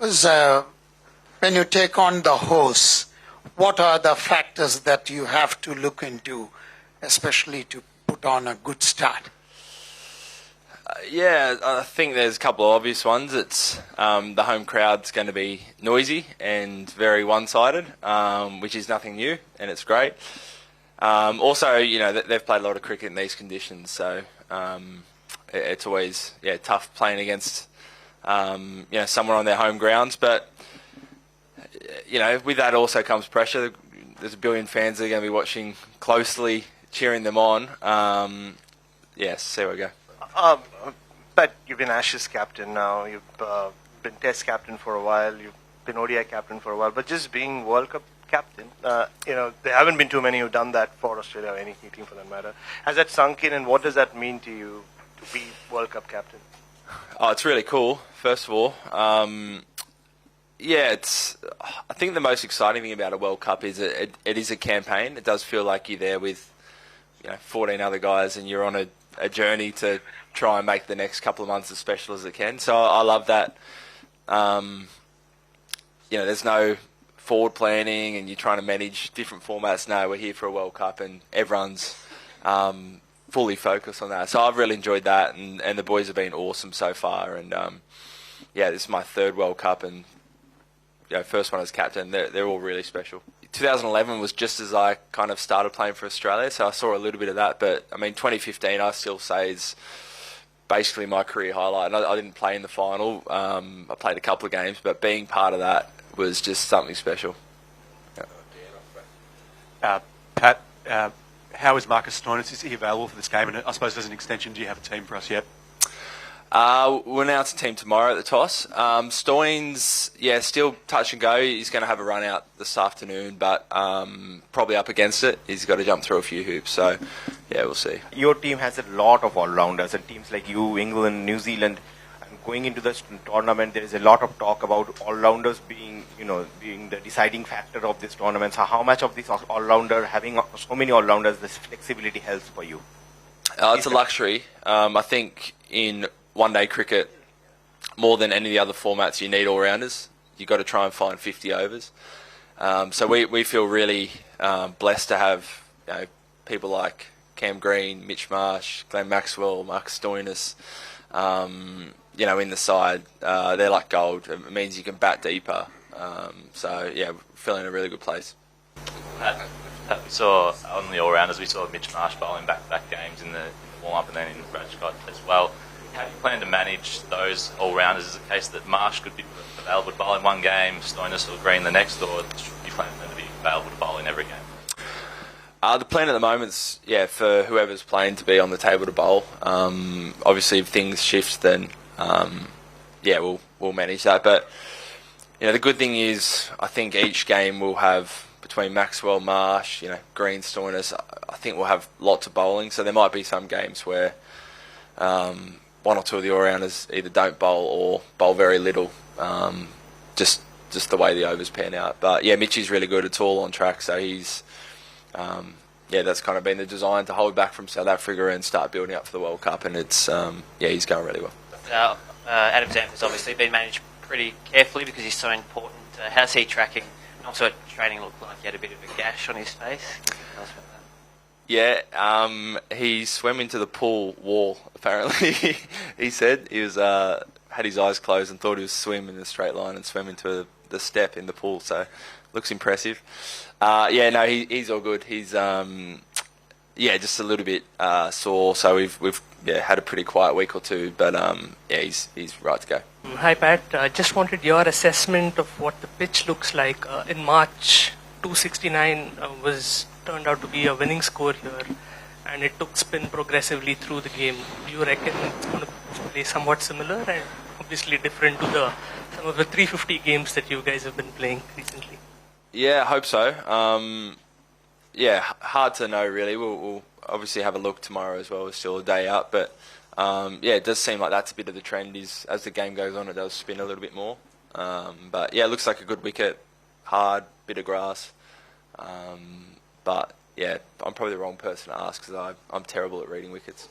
Because when you take on the horse, what are the factors that you have to look into, especially to put on a good start? Yeah, I think there's a couple of obvious ones. It's the home crowd's going to be noisy and very one-sided, which is nothing new, and it's great. Also, they've played a lot of cricket in these conditions, so it's always tough playing against someone on their home grounds. But with that also comes pressure. There's a billion fans that are going to be watching closely, cheering them on. See where we go. But you've been Ashes captain now. You've been Test captain for a while. You've been ODI captain for a while. But just being World Cup captain, there haven't been too many who've done that for Australia or any team for that matter. Has that sunk in, and what does that mean to you to be World Cup captain? Oh, it's really cool. First of all, I think the most exciting thing about a World Cup is it is a campaign. It does feel like you're there with 14 other guys, and you're on a journey to try and make the next couple of months as special as it can. So I love that. There's no forward planning, and you're trying to manage different formats. No, we're here for a World Cup, and everyone's fully focused on that. So I've really enjoyed that, and the boys have been awesome so far. And this is my third World Cup, and first one as captain. They're all really special. 2011 was just as I kind of started playing for Australia, so I saw a little bit of that. But 2015 I still say is basically my career highlight. And I didn't play in the final. I played a couple of games, but being part of that was just something special. Pat, how is Marcus Stoinis? Is he available for this game? And I suppose as an extension, do you have a team for us yet? We'll announce a team tomorrow at the toss. Stoins, still touch and go. He's going to have a run out this afternoon, but probably up against it. He's got to jump through a few hoops, so we'll see. Your team has a lot of all-rounders, and teams like you, England, New Zealand, and going into this tournament, there is a lot of talk about all-rounders being the deciding factor of this tournament. So how much of this all-rounder, having so many all-rounders, this flexibility helps for you? It's a luxury. I think in one-day cricket, more than any of the other formats, you need all-rounders. You've got to try and find 50 overs. So we feel really blessed to have people like Cam Green, Mitch Marsh, Glenn Maxwell, Marcus Stoinis, in the side. They're like gold. It means you can bat deeper. We're feeling in a really good place. Pat, we saw on the all-rounders, we saw Mitch Marsh bowling back-to-back games in the warm-up and then in Rajkot as well. How do you plan to manage those all-rounders? Is it a case that Marsh could be available to bowl in one game, Stoinis or Green the next, or should you plan them to be available to bowl in every game? The plan at the moment is, for whoever's playing to be on the table to bowl. Obviously, if things shift, then we'll manage that. But the good thing is, I think each game will have between Maxwell, Marsh, Green, Stoinis. I think we'll have lots of bowling. So there might be some games where one or two of the all-rounders either don't bowl or bowl very little, just the way the overs pan out. But Mitchie's really good. It's all on track, so he's that's kind of been the design to hold back from South Africa and start building up for the World Cup, and it's he's going really well. Adam Zampa's obviously been managed pretty carefully because he's so important. How's he tracking? And also at training looked like he had a bit of a gash on his face. Can you tell us about that? He swam into the pool wall, apparently. He said he was had his eyes closed and thought he was swimming in a straight line and swam into the step in the pool, so looks impressive. He's all good. He's just a little bit sore, so we've had a pretty quiet week or two, but he's right to go. Hi Pat, I just wanted your assessment of what the pitch looks like. In March, 269 turned out to be a winning score here, and it took spin progressively through the game. Do you reckon it's going to play somewhat similar and obviously different to some of the 350 games that you guys have been playing recently? Yeah, I hope so. Hard to know really. We'll obviously have a look tomorrow as well. It's still a day out, but it does seem like that's a bit of the trend. Is as the game goes on, it does spin a little bit more. It looks like a good wicket, hard, bit of grass. I'm probably the wrong person to ask because I'm terrible at reading wickets.